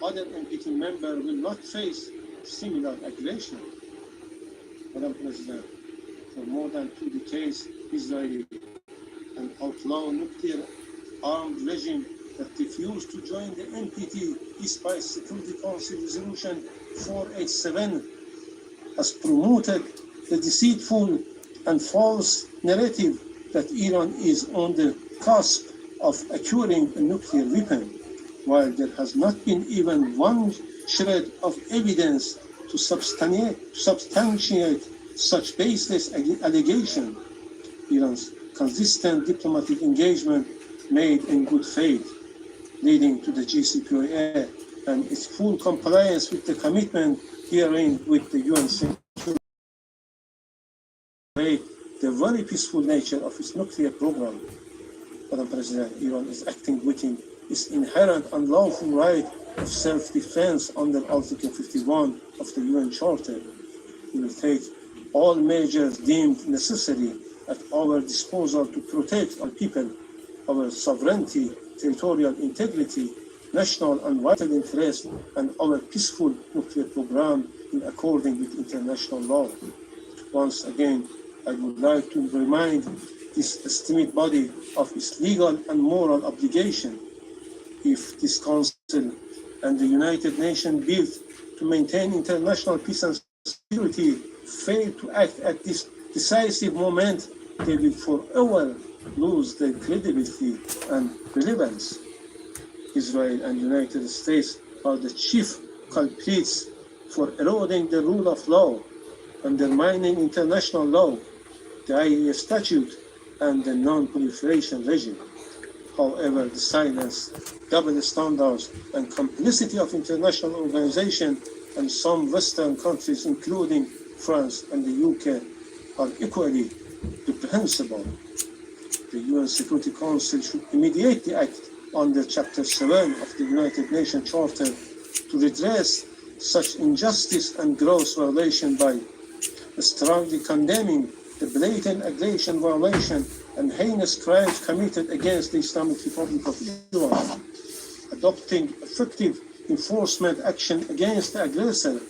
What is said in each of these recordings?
other NPT member will not face similar aggression. Madam President, for more than 2 decades, Israel, an outlaw nuclear armed regime that refused to join the NPT despite Security Council Resolution 487, has promoted the deceitful and false narrative that Iran is on the cusp of acquiring a nuclear weapon, while there has not been even one shred of evidence to substantiate such baseless allegation. Iran's consistent diplomatic engagement made in good faith, leading to the JCPOA and its full compliance with the commitment herein with the UN Security, the very peaceful nature of its nuclear program. Madam President, Iran is acting within its inherent unlawful right of self-defense under Article 51 of the UN Charter. We will take all measures deemed necessary at our disposal to protect our people, our sovereignty, territorial integrity, national and vital interests, and our peaceful nuclear program in accordance with international law. Once again, I would like to remind this esteemed body of its legal and moral obligation. If this Council and the United Nations built to maintain international peace and security fail to act at this decisive moment, they will forever lose their credibility and relevance. Israel and the United States are the chief culprits for eroding the rule of law, undermining international law, the IAEA statute, and the non-proliferation regime. However, the silence, double standards, and complicity of international organizations and some Western countries, including France and the UK, are equally reprehensible. The UN Security Council should immediately act under Chapter 7 of the United Nations Charter to redress such injustice and gross violation by strongly condemning the blatant aggression, violation, and heinous crimes committed against the Islamic Republic of Iran, adopting effective enforcement action against the aggressor,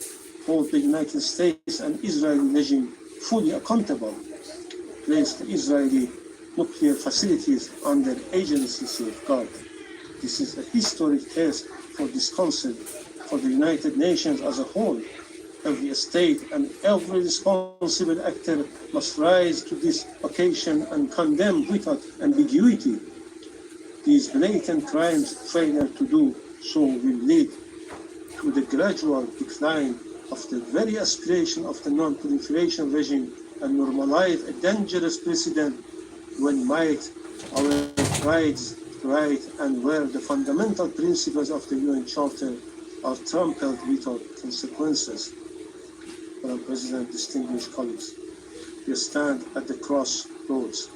hold the United States and Israeli regime fully accountable, place the Israeli nuclear facilities under agency safeguard. This is a historic test for this Council, for the United Nations as a whole. Every state and every responsible actor must rise to this occasion and condemn without ambiguity. These blatant crimes, failure to do so will lead to the gradual decline of the very aspiration of the non-proliferation regime and normalize a dangerous precedent when might, our rights, right, and where the fundamental principles of the UN Charter are trampled without consequences. Madam President, distinguished colleagues, we stand at the crossroads.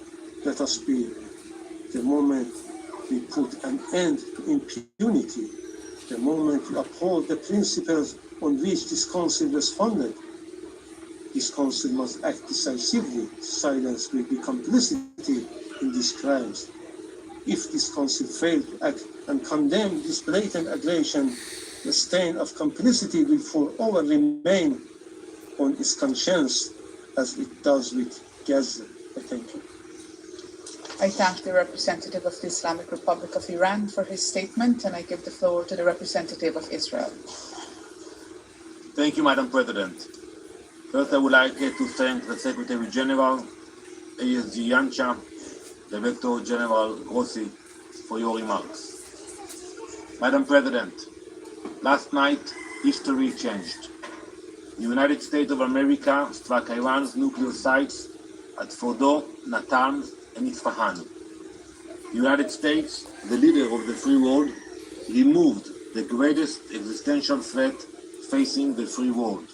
Let us be the moment we put an end to impunity, the moment we uphold the principles on which this Council was founded. This Council must act decisively. Silence will be complicity in these crimes. If this Council fails to act and condemn this blatant aggression, the stain of complicity will forever remain on its conscience as it does with Gaza. I thank you. I thank the representative of the Islamic Republic of Iran for his statement, and I give the floor to the representative of Israel. Thank you, Madam President. First, I would like to thank the Secretary General, ASG Yancha, Director General Grossi, for your remarks. Madam President, last night, history changed. The United States of America struck Iran's nuclear sites at Fordo, Natanz, and Isfahan. The United States, the leader of the free world, removed the greatest existential threat facing the free world.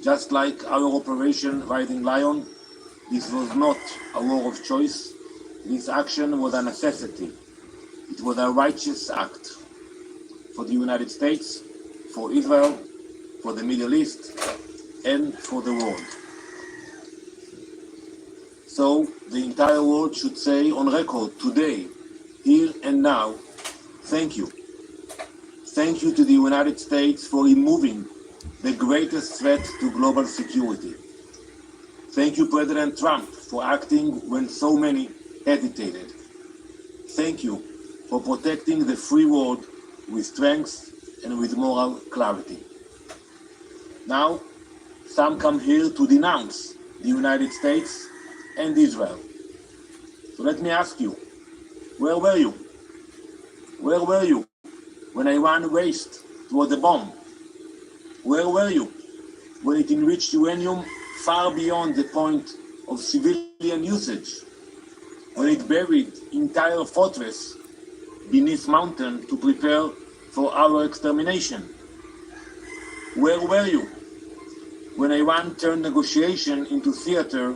Just like our Operation Rising Lion, this was not a war of choice. This action was a necessity. It was a righteous act for the United States, for Israel, for the Middle East, and for the world. So the entire world should say on record today, here and now, thank you. Thank you to the United States for removing the greatest threat to global security. Thank you, President Trump, for acting when so many hesitated. Thank you for protecting the free world with strength and with moral clarity. Now, some come here to denounce the United States and Israel. So let me ask you, where were you? Where were you when Iran raced toward the bomb? Where were you when it enriched uranium far beyond the point of civilian usage? When it buried entire fortress beneath mountain to prepare for our extermination? Where were you when Iran turned negotiation into theater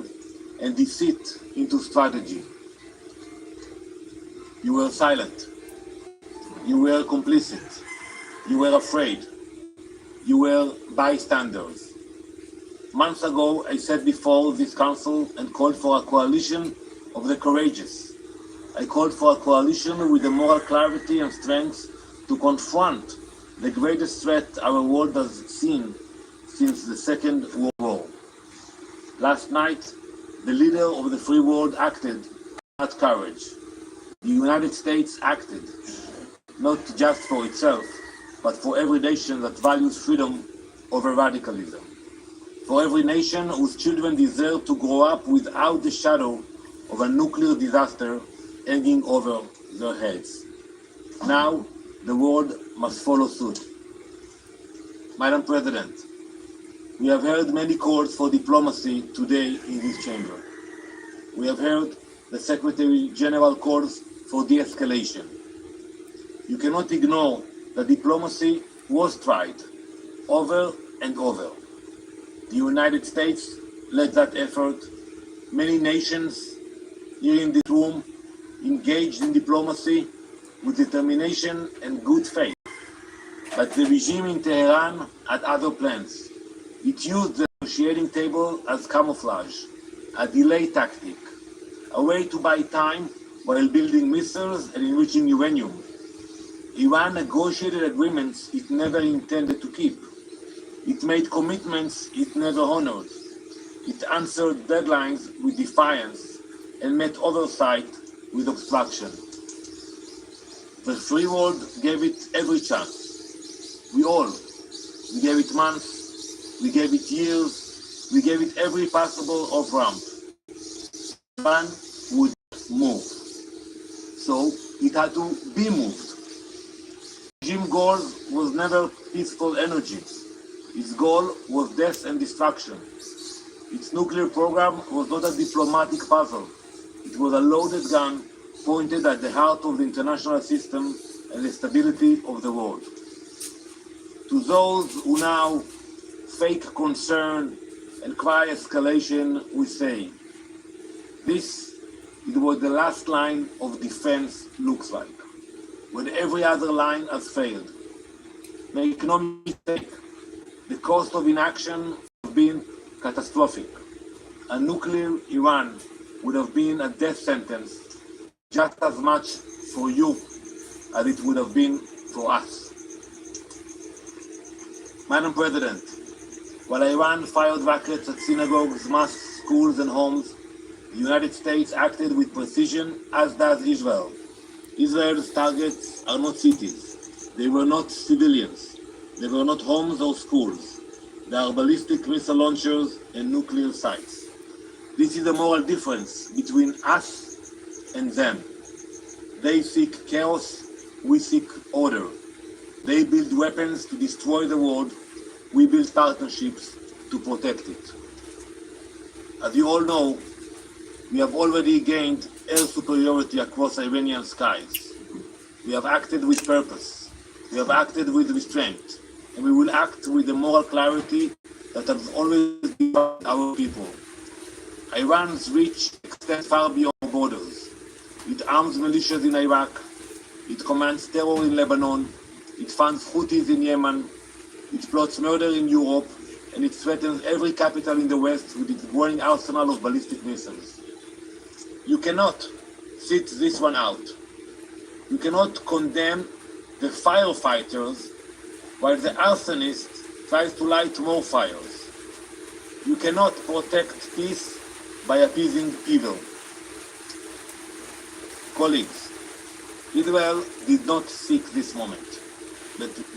and deceit into strategy? You were silent. You were complicit. You were afraid. You were bystanders. Months ago, I sat before this council and called for a coalition of the courageous. I called for a coalition with the moral clarity and strength to confront the greatest threat our world has seen since the Second World War. Last night, the leader of the free world acted with courage. The United States acted, not just for itself, but for every nation that values freedom over radicalism. For every nation whose children deserve to grow up without the shadow of a nuclear disaster hanging over their heads. Now, the world must follow suit. Madam President, we have heard many calls for diplomacy today in this chamber. We have heard the Secretary General calls for de-escalation. You cannot ignore that diplomacy was tried over and over. The United States led that effort. Many nations here in this room engaged in diplomacy with determination and good faith. But the regime in Tehran had other plans. It used the negotiating table as camouflage, a delay tactic, a way to buy time while building missiles and enriching uranium. Iran negotiated agreements it never intended to keep. It made commitments it never honored. It answered deadlines with defiance and met oversight with obstruction. The free world gave it every chance. We gave it months, we gave it years, we gave it every possible off-ramp. Iran would move. So it had to be moved. Regime goal was never peaceful energy. Its goal was death and destruction. Its nuclear program was not a diplomatic puzzle. It was a loaded gun pointed at the heart of the international system and the stability of the world. To those who now fake concern and cry escalation, we say, this is what the last line of defense looks like, when every other line has failed. Make no mistake, the cost of inaction would have been catastrophic. A nuclear Iran would have been a death sentence just as much for you as it would have been for us. Madam President, while Iran fired rockets at synagogues, mosques, schools and homes, the United States acted with precision, as does Israel. Israel's targets are not cities. They were not civilians. They were not homes or schools. They are ballistic missile launchers and nuclear sites. This is a moral difference between us and them. They seek chaos, we seek order. They build weapons to destroy the world, we build partnerships to protect it. As you all know, we have already gained air superiority across Iranian skies. We have acted with purpose. We have acted with restraint. And we will act with the moral clarity that has always been our people. Iran's reach extends far beyond borders. It arms militias in Iraq. It commands terror in Lebanon. It funds Houthis in Yemen. It plots murder in Europe. And it threatens every capital in the West with its growing arsenal of ballistic missiles. You cannot sit this one out. You cannot condemn the firefighters, while the arsonist tries to light more fires. You cannot protect peace by appeasing evil. Colleagues, Israel did not seek this moment.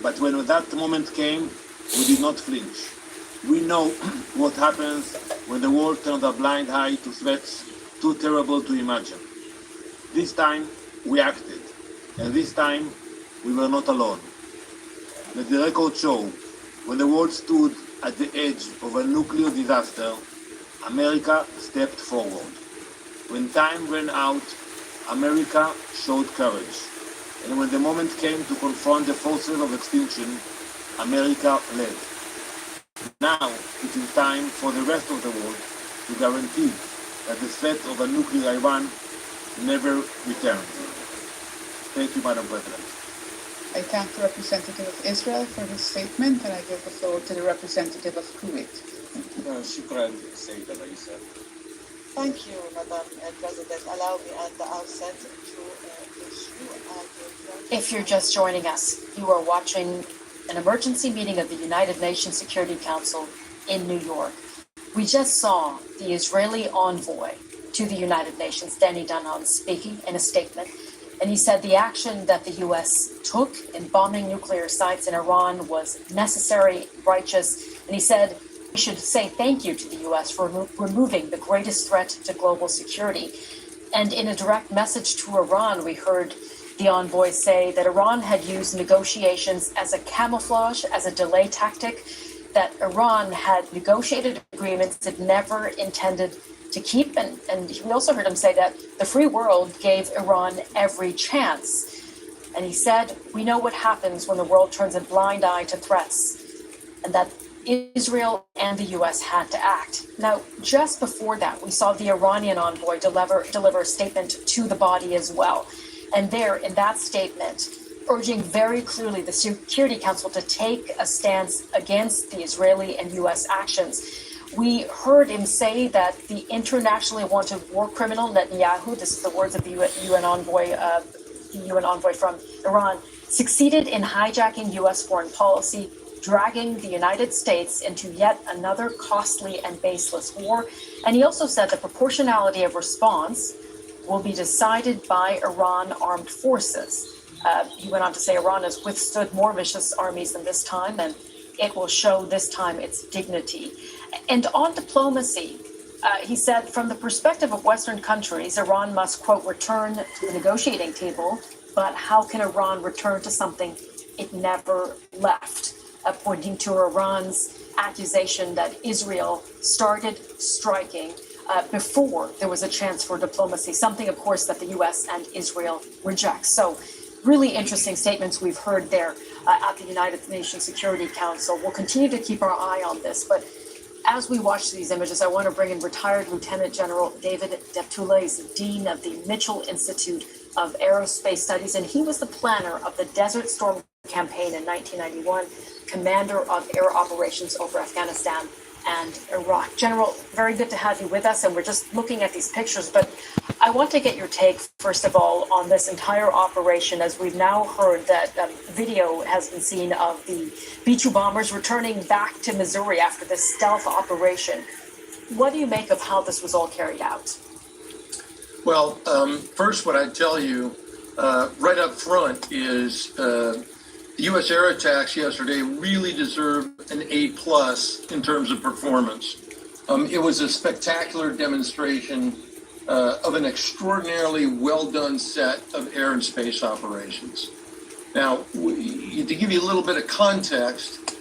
But when that moment came, we did not flinch. We know what happens when the world turns a blind eye to threats too terrible to imagine. This time, we acted. And this time, we were not alone. Let the record show, when the world stood at the edge of a nuclear disaster, America stepped forward. When time ran out, America showed courage. And when the moment came to confront the forces of extinction, America led. Now it is time for the rest of the world to guarantee that the threat of a nuclear Iran never returns. Thank you, Madam President. I thank the representative of Israel for his statement, and I give the floor to the representative of Kuwait. شكرا سيدة رئيسة. Thank you, Madam President. Allow me at the outset to issue If you're just joining us, you are watching an emergency meeting of the United Nations Security Council in New York. We just saw the Israeli envoy to the United Nations, Danny Dunham, speaking in a statement, and he said the action that the U.S. took in bombing nuclear sites in Iran was necessary, righteous, and he said we should say thank you to the U.S. for removing the greatest threat to global security. And in a direct message to Iran, we heard the envoy say that Iran had used negotiations as a camouflage, as a delay tactic, that Iran had negotiated agreements it never intended to keep. And we also heard him say that the free world gave Iran every chance. And he said, we know what happens when the world turns a blind eye to threats, and that Israel and the U.S. had to act. Now, just before that, we saw the Iranian envoy deliver a statement to the body as well. And there, in that statement, urging very clearly the Security Council to take a stance against the Israeli and U.S. actions. We heard him say that the internationally wanted war criminal Netanyahu, this is the words of the UN envoy from Iran, succeeded in hijacking U.S. foreign policy, dragging the United States into yet another costly and baseless war. And he also said the proportionality of response will be decided by Iran armed forces. He went on to say Iran has withstood more vicious armies than this time, and it will show this time its dignity. And on diplomacy, he said, from the perspective of Western countries, Iran must, quote, return to the negotiating table, but how can Iran return to something it never left? Pointing to Iran's accusation that Israel started striking before there was a chance for diplomacy, something, of course, that the U.S. and Israel reject. So really interesting statements we've heard there at the United Nations Security Council. We'll continue to keep our eye on this, but as we watch these images, I want to bring in retired Lieutenant General David Deptula. He's the Dean of the Mitchell Institute of Aerospace Studies, and he was the planner of the Desert Storm campaign in 1991, commander of air operations over Afghanistan and Iraq. General, very good to have you with us, and we're just looking at these pictures, but I want to get your take, first of all, on this entire operation, as we've now heard that video has been seen of the B-2 bombers returning back to Missouri after this stealth operation. What do you make of how this was all carried out? Well, first, what I'd tell you right up front is the U.S. air attacks yesterday really deserved an A+ in terms of performance. It was a spectacular demonstration of an extraordinarily well-done set of air and space operations. Now, to give you a little bit of context,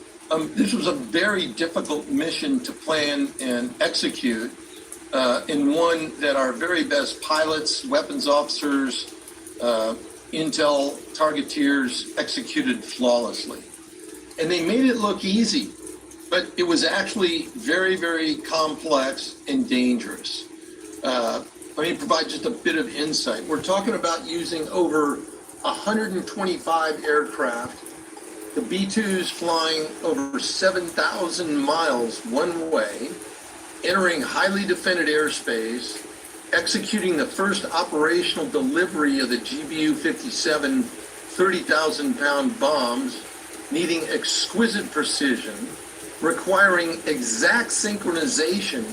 this was a very difficult mission to plan and execute, and one that our very best pilots, weapons officers, intel targeteers executed flawlessly. And they made it look easy, but it was actually very, very complex and dangerous. Let me provide just a bit of insight. We're talking about using over 125 aircraft, the B-2s flying over 7,000 miles one way, entering highly defended airspace, executing the first operational delivery of the GBU-57 30,000-pound bombs needing exquisite precision, requiring exact synchronization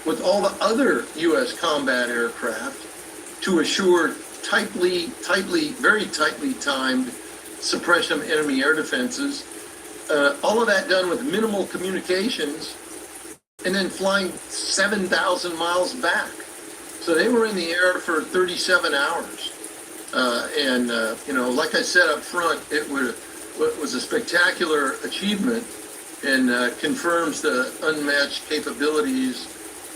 with all the other U.S. combat aircraft to assure very tightly timed suppression of enemy air defenses. All of that done with minimal communications, and then flying 7,000 miles back. So they were in the air for 37 hours. Like I said up front, it was a spectacular achievement and confirms the unmatched capabilities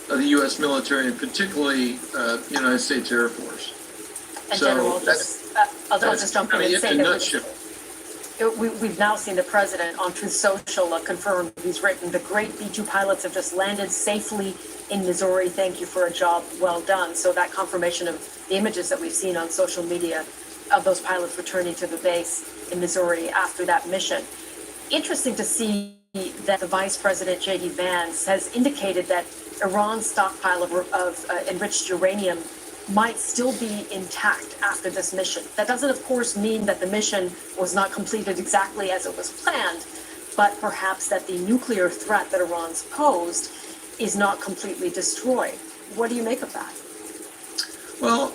of the U.S. military, and particularly the United States Air Force. And So General, I'll just jump in and say in a that nutshell. we've now seen the president on Truth Social confirm. He's written, "The great B-2 pilots have just landed safely in Missouri. Thank you for a job well done." So that confirmation of the images that we've seen on social media of those pilots returning to the base in Missouri after that mission. Interesting to see that the Vice President, J.D. Vance, has indicated that Iran's stockpile of enriched uranium might still be intact after this mission. That doesn't, of course, mean that the mission was not completed exactly as it was planned, but perhaps that the nuclear threat that Iran's posed is not completely destroyed. What do you make of that? Well,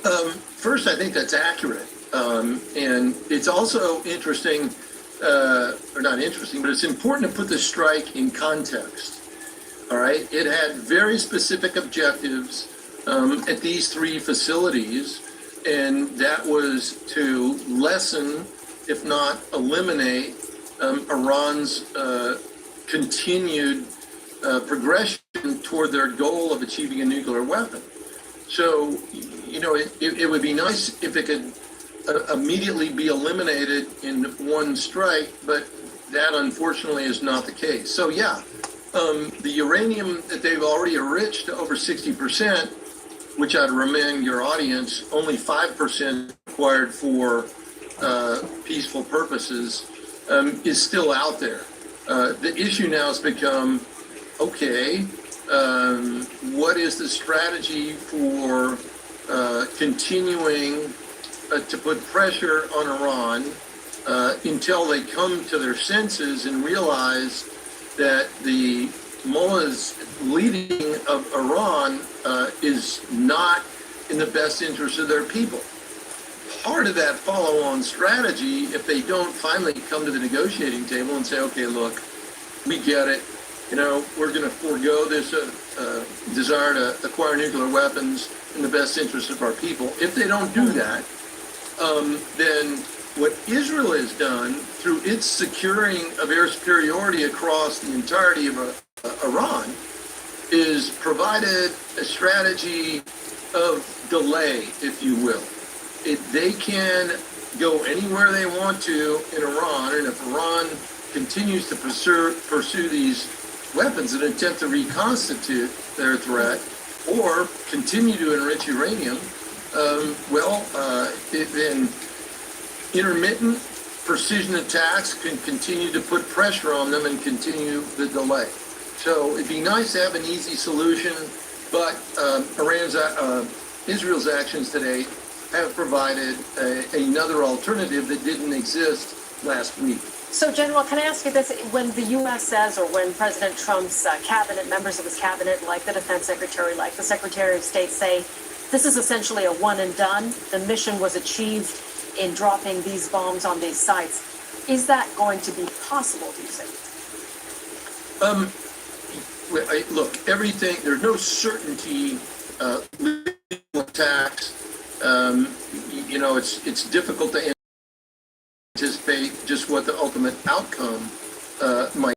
first, I think that's accurate. And it's also interesting, or not interesting, but it's important to put the strike in context. All right? It had very specific objectives at these three facilities, and that was to lessen, if not eliminate, Iran's continued progression toward their goal of achieving a nuclear weapon. So, it would be nice if it could immediately be eliminated in one strike, but that unfortunately is not the case. So yeah, the uranium that they've already enriched to over 60%, which I'd remind your audience, only 5% required for peaceful purposes, is still out there. The issue now has become, okay, what is the strategy for continuing to put pressure on Iran until they come to their senses and realize that the mullahs leading of Iran is not in the best interest of their people. Part of that follow-on strategy, if they don't finally come to the negotiating table and say, okay, look, we get it, we're going to forego this desire to acquire nuclear weapons in the best interest of our people. If they don't do that, then what Israel has done through its securing of air superiority across the entirety of Iran is provided a strategy of delay, if you will. They can go anywhere they want to in Iran, and if Iran continues to pursue these weapons and attempt to reconstitute their threat or continue to enrich uranium, then intermittent precision attacks can continue to put pressure on them and continue the delay. So it'd be nice to have an easy solution, but Israel's actions today have provided another alternative that didn't exist last week. So, General, can I ask you this? When the U.S. says, or when President Trump's cabinet, members of his cabinet, like the Defense Secretary, like the Secretary of State, say this is essentially a one and done, the mission was achieved in dropping these bombs on these sites, is that going to be possible, do you think? Look, everything, there's no certainty attacks. It's difficult to anticipate just what the ultimate outcome might